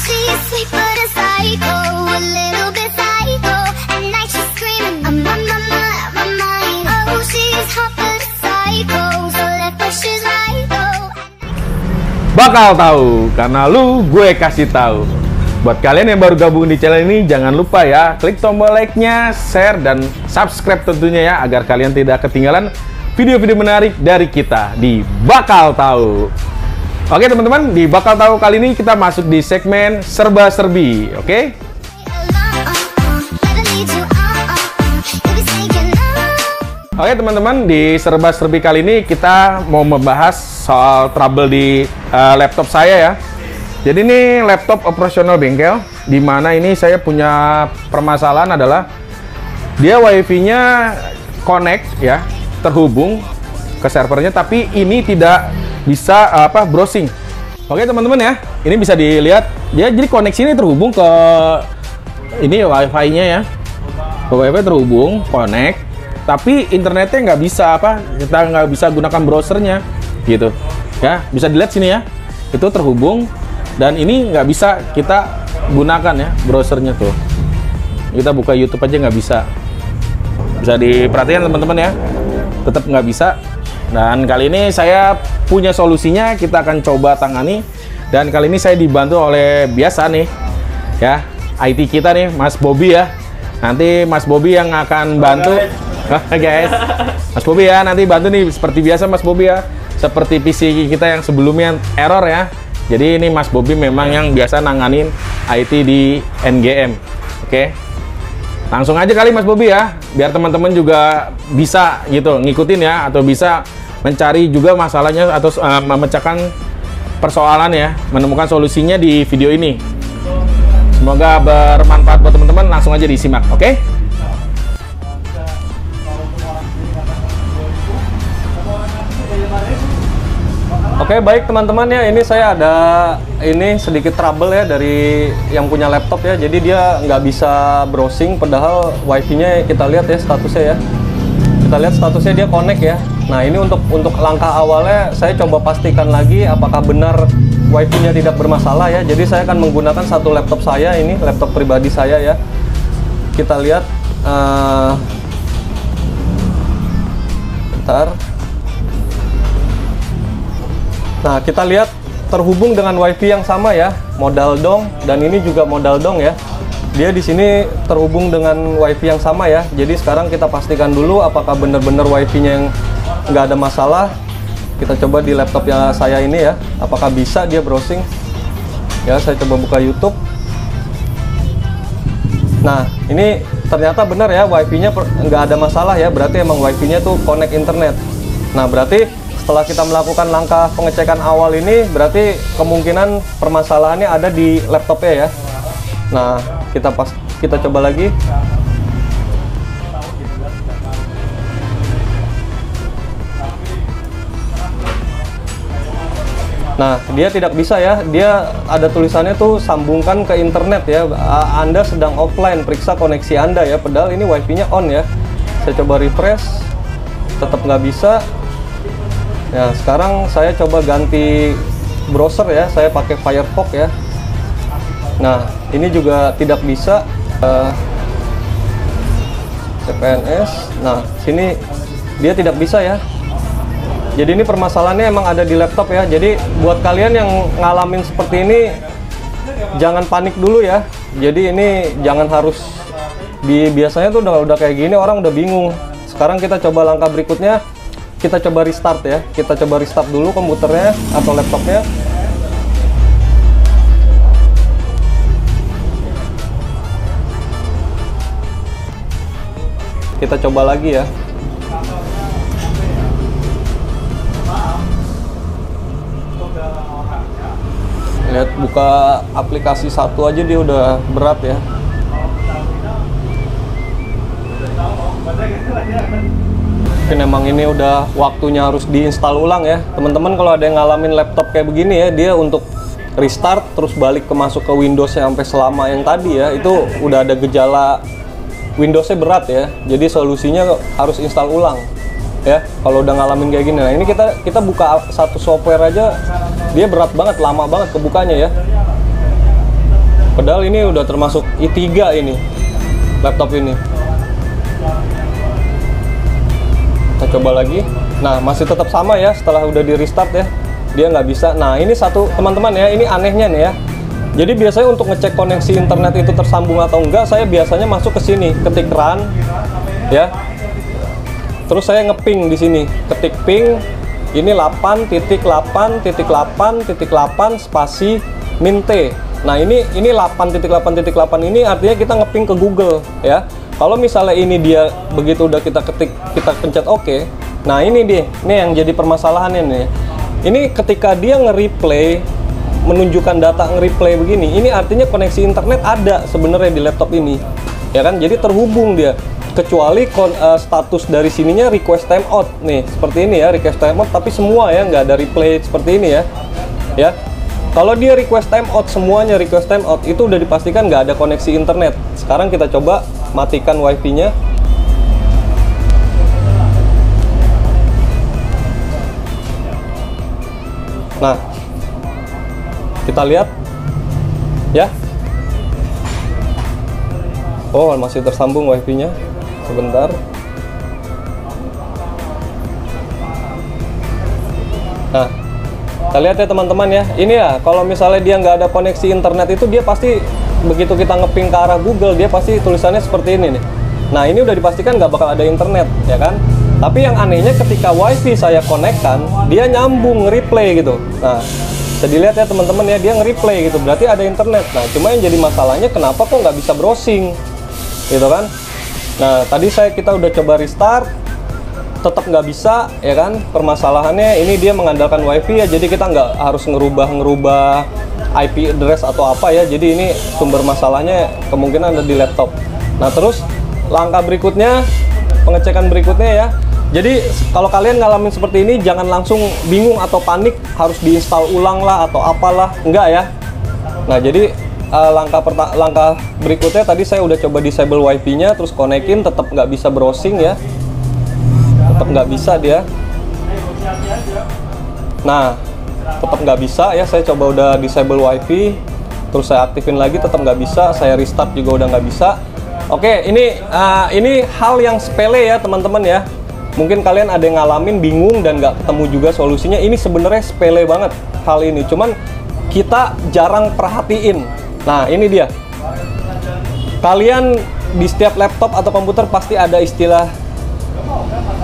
she's sweet but a psycho, a little bit psycho. At night she's screaming, I'm on my mind. Oh, she's hot but a psycho, so left but she's right though. Bakal tahu, karena lu gue kasih tahu. Buat kalian yang baru gabung di channel ini, jangan lupa ya, klik tombol like-nya, share, dan subscribe tentunya ya, agar kalian tidak ketinggalan video-video menarik dari kita di Bakal Tahu. Oke teman-teman, di Bakal Tahu kali ini kita masuk di segmen serba-serbi, oke? Oke teman-teman, di serba-serbi kali ini kita mau membahas soal trouble di laptop saya ya. Jadi ini laptop operasional bengkel, di mana ini saya punya permasalahan adalah dia wifi-nya connect ya, terhubung ke servernya, tapi ini tidak bisa browsing. Oke teman-teman ya, ini bisa dilihat dia jadi koneksi ini terhubung ke ini wifi-nya ya, ke wifi terhubung connect, tapi internetnya nggak bisa kita nggak bisa gunakan browsernya gitu ya. Bisa dilihat sini ya, itu terhubung. Dan ini nggak bisa kita gunakan ya browsernya tuh. Kita buka YouTube aja nggak bisa. Bisa diperhatikan teman-teman ya. Tetap nggak bisa. Dan kali ini saya punya solusinya. Kita akan coba tangani. Dan kali ini saya dibantu oleh biasa nih ya, IT kita nih, Mas Bobby ya. Nanti Mas Bobby yang akan bantu. Guys, Mas Bobby ya nanti bantu nih seperti biasa Mas Bobby ya. Seperti PC kita yang sebelumnya error ya. Jadi ini Mas Bobby memang yang biasa nanganin IT di NGM. Oke. Langsung aja kali Mas Bobby ya, biar teman-teman juga bisa gitu ngikutin ya, atau bisa mencari juga masalahnya atau memecahkan persoalan ya, menemukan solusinya di video ini. Semoga bermanfaat buat teman-teman. Langsung aja disimak, oke? Oke, baik teman-teman ya, ini saya ada sedikit trouble ya dari yang punya laptop ya. Jadi dia nggak bisa browsing, padahal wifi-nya kita lihat ya statusnya ya. Kita lihat statusnya dia connect ya. Nah ini untuk langkah awalnya saya coba pastikan lagi apakah benar wifi-nya tidak bermasalah ya. Jadi saya akan menggunakan satu laptop saya, ini laptop pribadi saya ya. Kita lihat, bentar. Nah, kita lihat terhubung dengan WiFi yang sama ya, modal dong, dan ini juga modal dong ya. Dia di sini terhubung dengan WiFi yang sama ya. Jadi sekarang kita pastikan dulu apakah benar-benar WiFi-nya yang nggak ada masalah. Kita coba di laptop yang saya ini ya, apakah bisa dia browsing. Ya, saya coba buka YouTube. Nah, ini ternyata benar ya, WiFi-nya nggak ada masalah ya. Berarti emang WiFi-nya tuh connect internet. Nah, berarti setelah kita melakukan langkah pengecekan awal ini, berarti kemungkinan permasalahannya ada di laptopnya ya. Nah, kita coba lagi. Nah, dia tidak bisa ya. Dia ada tulisannya tuh sambungkan ke internet ya. Anda sedang offline, periksa koneksi Anda ya. Padahal ini wifi-nya on ya. Saya coba refresh, tetap nggak bisa. Ya, sekarang saya coba ganti browser ya, saya pakai Firefox ya. Nah, ini juga tidak bisa. CPNS. Nah, sini dia tidak bisa ya. Jadi ini permasalahannya emang ada di laptop ya. Jadi buat kalian yang ngalamin seperti ini, jangan panik dulu ya. Jadi ini jangan harus biasanya tuh udah kayak gini orang udah bingung. Sekarang kita coba langkah berikutnya. Kita coba restart ya. Kita coba restart dulu komputernya atau laptopnya. Kita coba lagi ya. Lihat, buka aplikasi satu aja dia udah berat ya. Mungkin emang ini udah waktunya harus diinstal ulang ya. Teman-teman kalau ada yang ngalamin laptop kayak begini ya, dia untuk restart terus balik masuk ke Windows-nya sampai selama yang tadi ya, itu udah ada gejala Windows-nya berat ya. Jadi solusinya harus install ulang ya kalau udah ngalamin kayak gini. Nah, ini kita buka satu software aja dia berat banget, lama banget kebukanya ya. Padahal ini udah termasuk i3 ini, laptop ini. Kita coba lagi. Nah, masih tetap sama ya, setelah udah di restart ya, dia nggak bisa. Nah, ini satu teman-teman ya, ini anehnya nih ya. Jadi biasanya untuk ngecek koneksi internet itu tersambung atau enggak, saya biasanya masuk ke sini, ketik run ya. Terus saya ngeping di sini, ketik ping ini 8.8.8.8 spasi min t. Nah, ini 8.8.8 ini artinya kita ngeping ke Google ya. Kalau misalnya ini dia begitu udah kita ketik, kita pencet oke. Nah, ini dia. Nih yang jadi permasalahannya nih. Ini ketika dia nge-replay, menunjukkan data nge-replay begini, ini artinya koneksi internet ada sebenarnya di laptop ini. Ya kan? Jadi terhubung dia. Kecuali status dari sininya request timeout nih, seperti ini ya, request timeout, tapi semua ya, nggak ada replay seperti ini ya. Ya. Kalau dia request timeout, semuanya request timeout, itu udah dipastikan nggak ada koneksi internet. Sekarang kita coba matikan wifi-nya. Nah, kita lihat ya. Oh, masih tersambung wifi-nya. Sebentar. Nah, kita lihat ya teman-teman ya. Ini ya, kalau misalnya dia nggak ada koneksi internet itu, dia pasti begitu kita ngeping ke arah Google, dia pasti tulisannya seperti ini nih. Nah, ini udah dipastikan nggak bakal ada internet, ya kan? Tapi yang anehnya ketika wifi saya konekkan, dia nyambung nge-replay gitu. Nah, bisa dilihat ya teman-teman ya, dia nge-replay gitu, berarti ada internet. Nah, cuma yang jadi masalahnya kenapa kok nggak bisa browsing, gitu kan? Nah, tadi kita udah coba restart, tetap nggak bisa, ya kan? Permasalahannya ini dia mengandalkan wifi ya, jadi kita nggak harus ngerubah IP address atau apa ya. Jadi ini sumber masalahnya kemungkinan ada di laptop. Nah, terus langkah berikutnya, pengecekan berikutnya ya. Jadi kalau kalian ngalamin seperti ini, jangan langsung bingung atau panik harus diinstal ulang lah atau apalah, enggak ya. Nah, jadi langkah berikutnya tadi saya udah coba disable wifi-nya, terus konekin, tetap nggak bisa browsing ya, tetap nggak bisa dia. Nah, tetap nggak bisa ya, saya coba udah disable wifi, terus saya aktifin lagi, tetap nggak bisa, saya restart juga udah nggak bisa. Oke, ini hal yang sepele ya teman-teman ya. Mungkin kalian ada yang ngalamin bingung dan nggak ketemu juga solusinya. Ini sebenarnya sepele banget hal ini, cuman kita jarang perhatiin. Nah, ini dia. Kalian di setiap laptop atau komputer pasti ada istilah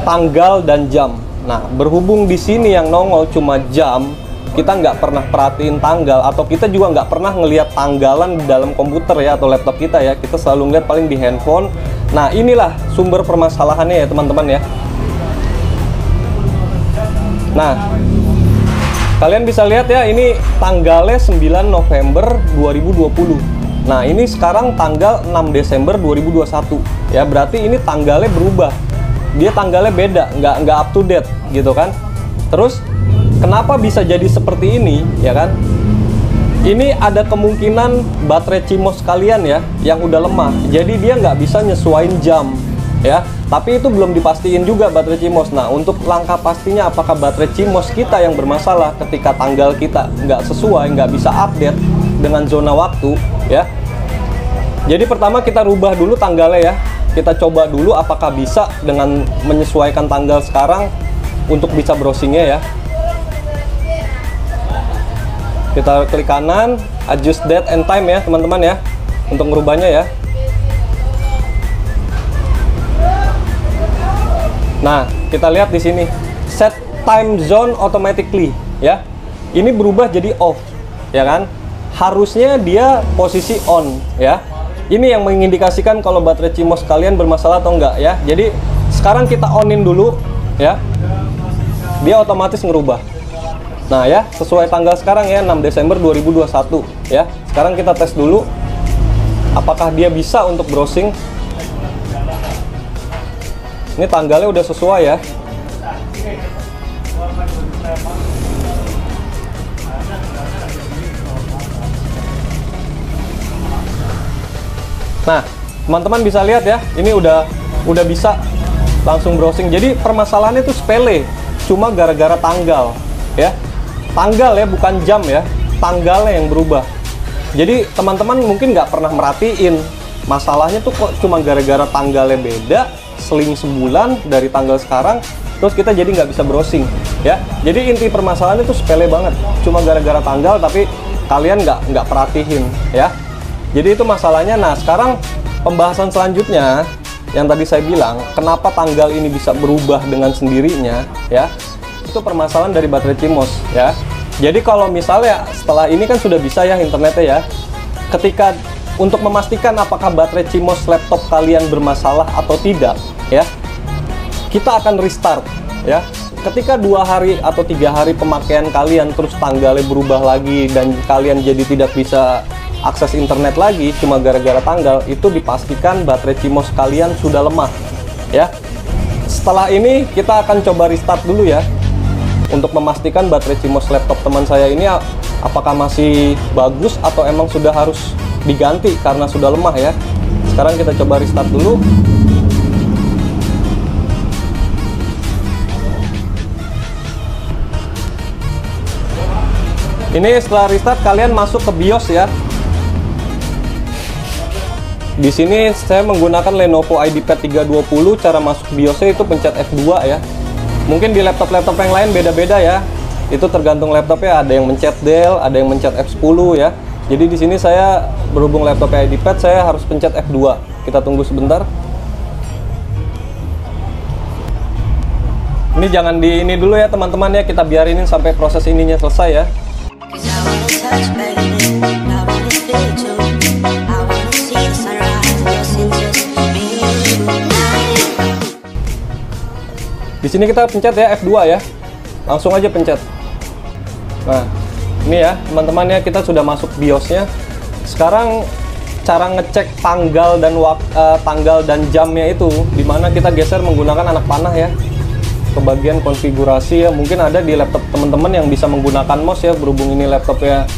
tanggal dan jam. Nah, berhubung di sini yang nongol cuma jam, kita nggak pernah perhatiin tanggal, atau kita juga nggak pernah ngelihat tanggalan di dalam komputer ya atau laptop kita ya. Kita selalu ngeliat paling di handphone. Nah, inilah sumber permasalahannya ya teman-teman ya. Nah, kalian bisa lihat ya, ini tanggalnya 9 November 2020. Nah, ini sekarang tanggal 6 Desember 2021. Ya, berarti ini tanggalnya berubah. Dia tanggalnya beda, nggak up to date gitu kan. Terus, kenapa bisa jadi seperti ini, ya kan? Ini ada kemungkinan baterai CMOS kalian ya, yang udah lemah. Jadi dia nggak bisa nyesuaiin jam, ya. Tapi itu belum dipastiin juga baterai CMOS. Nah, untuk langkah pastinya apakah baterai CMOS kita yang bermasalah ketika tanggal kita nggak sesuai, nggak bisa update dengan zona waktu, ya. Jadi pertama kita rubah dulu tanggalnya ya. Kita coba dulu apakah bisa dengan menyesuaikan tanggal sekarang untuk bisa browsingnya ya. Kita klik kanan, adjust date and time ya teman-teman ya, untuk merubahnya ya. Nah, kita lihat di sini set time zone automatically ya. Ini berubah jadi off, ya kan? Harusnya dia posisi on ya. Ini yang mengindikasikan kalau baterai CMOS kalian bermasalah atau enggak ya. Jadi sekarang kita onin dulu ya. Dia otomatis ngerubah. Nah ya, sesuai tanggal sekarang ya, 6 Desember 2021 ya. Sekarang kita tes dulu apakah dia bisa untuk browsing. Ini tanggalnya udah sesuai ya. Nah, teman-teman bisa lihat ya, ini udah bisa langsung browsing. Jadi permasalahannya itu sepele, cuma gara-gara tanggal ya. Tanggal ya, bukan jam ya. Tanggalnya yang berubah. Jadi teman-teman mungkin nggak pernah merhatiin masalahnya tuh kok cuma gara-gara tanggalnya beda, seling sebulan dari tanggal sekarang, terus kita jadi nggak bisa browsing ya. Jadi inti permasalahannya itu sepele banget, cuma gara-gara tanggal tapi kalian nggak perhatiin ya. Jadi itu masalahnya. Nah sekarang pembahasan selanjutnya yang tadi saya bilang, kenapa tanggal ini bisa berubah dengan sendirinya ya, itu permasalahan dari baterai CMOS ya. Jadi kalau misalnya setelah ini kan sudah bisa ya internetnya ya, ketika untuk memastikan apakah baterai CMOS laptop kalian bermasalah atau tidak ya, kita akan restart ya. Ketika 2 hari atau 3 hari pemakaian kalian terus tanggalnya berubah lagi dan kalian jadi tidak bisa akses internet lagi cuma gara-gara tanggal, itu dipastikan baterai CMOS kalian sudah lemah ya. Setelah ini kita akan coba restart dulu ya, untuk memastikan baterai CMOS laptop teman saya ini apakah masih bagus atau emang sudah harus diganti karena sudah lemah ya. Sekarang kita coba restart dulu. Ini setelah restart kalian masuk ke BIOS ya. Di sini saya menggunakan Lenovo IdeaPad 320. Cara masuk BIOS-nya itu pencet F2 ya. Mungkin di laptop-laptop yang lain beda-beda ya. Itu tergantung laptopnya, ada yang mencet Dell, ada yang mencet F10 ya. Jadi di sini saya berhubung laptopnya IdeaPad, saya harus pencet F2. Kita tunggu sebentar. Ini jangan di ini dulu ya teman-teman ya, kita biarinin sampai proses ininya selesai ya. Di sini kita pencet ya F2 ya. Langsung aja pencet. Nah, ini ya teman-teman ya, kita sudah masuk BIOS-nya. Sekarang cara ngecek tanggal dan jamnya itu dimana kita geser menggunakan anak panah ya. Ke bagian konfigurasi ya, mungkin ada di laptop teman-teman yang bisa menggunakan mouse ya, berhubung ini laptopnya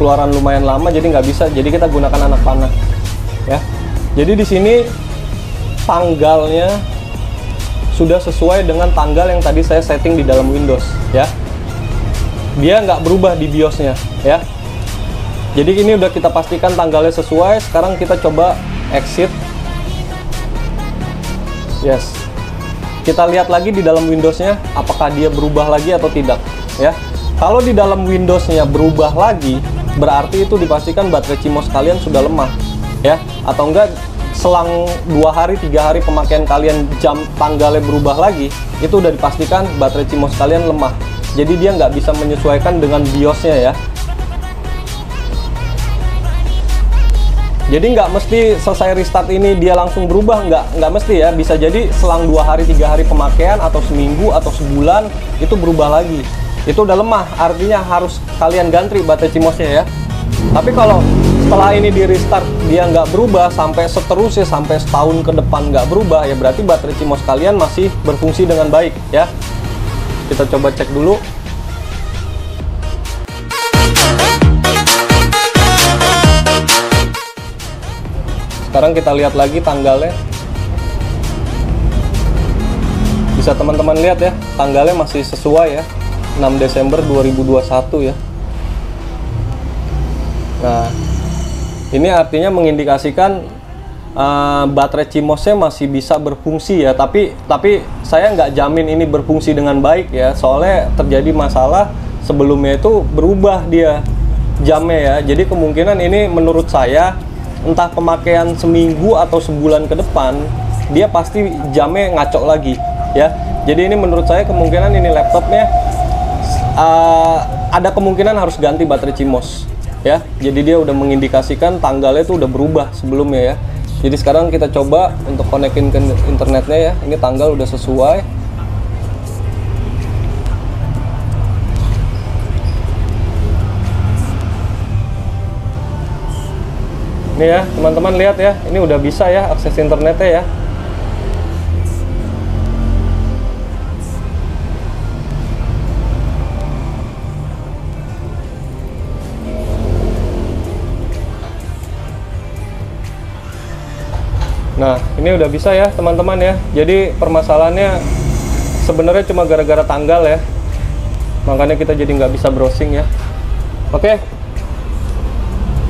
keluaran lumayan lama jadi nggak bisa, jadi kita gunakan anak panah ya. Jadi di sini tanggalnya sudah sesuai dengan tanggal yang tadi saya setting di dalam Windows ya, dia nggak berubah di BIOS-nya ya. Jadi ini udah kita pastikan tanggalnya sesuai. Sekarang kita coba exit. Yes, kita lihat lagi di dalam Windows-nya apakah dia berubah lagi atau tidak ya. Kalau di dalam Windows-nya berubah lagi, berarti itu dipastikan baterai CMOS kalian sudah lemah ya. Atau enggak, selang 2 hari 3 hari pemakaian kalian jam tanggalnya berubah lagi, itu udah dipastikan baterai CMOS kalian lemah. Jadi dia nggak bisa menyesuaikan dengan BIOS-nya ya. Jadi nggak mesti selesai restart ini dia langsung berubah, nggak mesti ya. Bisa jadi selang 2 hari 3 hari pemakaian atau seminggu atau sebulan itu berubah lagi. Itu udah lemah, artinya harus kalian ganti baterai CMOS-nya ya. Tapi kalau setelah ini di restart dia nggak berubah sampai seterusnya, sampai setahun ke depan nggak berubah, ya berarti baterai CMOS kalian masih berfungsi dengan baik ya. Kita coba cek dulu. Sekarang kita lihat lagi tanggalnya. Bisa teman-teman lihat ya, tanggalnya masih sesuai ya, 6 Desember 2021 ya. Nah, ini artinya mengindikasikan baterai CMOS-nya masih bisa berfungsi ya. Tapi saya nggak jamin ini berfungsi dengan baik ya, soalnya terjadi masalah sebelumnya itu berubah dia jamnya ya. Jadi kemungkinan ini menurut saya, entah pemakaian seminggu atau sebulan ke depan, dia pasti jamnya ngaco lagi ya. Jadi ini menurut saya kemungkinan ini laptopnya ada kemungkinan harus ganti baterai CMOS ya. Jadi dia udah mengindikasikan tanggalnya itu udah berubah sebelumnya ya. Jadi sekarang kita coba untuk konekin ke internetnya ya. Ini tanggal udah sesuai. Ini ya teman-teman lihat ya, ini udah bisa ya akses internetnya ya. Nah ini udah bisa ya teman-teman ya. Jadi permasalahannya sebenarnya cuma gara-gara tanggal ya, makanya kita jadi nggak bisa browsing ya. Oke.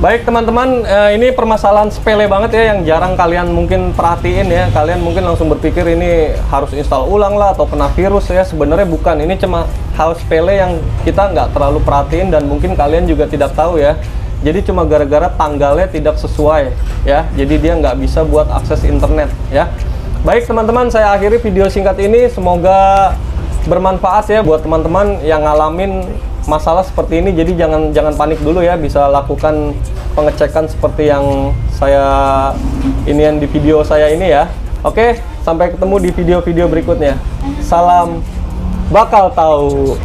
Baik teman-teman, ini permasalahan sepele banget ya yang jarang kalian mungkin perhatiin ya. Kalian mungkin langsung berpikir ini harus install ulang lah atau kena virus ya. Sebenarnya bukan, ini cuma hal sepele yang kita nggak terlalu perhatiin dan mungkin kalian juga tidak tahu ya. Jadi cuma gara-gara tanggalnya tidak sesuai ya. Jadi dia nggak bisa buat akses internet ya. Baik teman-teman, saya akhiri video singkat ini. Semoga bermanfaat ya buat teman-teman yang ngalamin masalah seperti ini. Jadi jangan panik dulu ya, bisa lakukan pengecekan seperti yang saya inian di video saya ini ya. Oke, sampai ketemu di video-video berikutnya. Salam bakal tahu.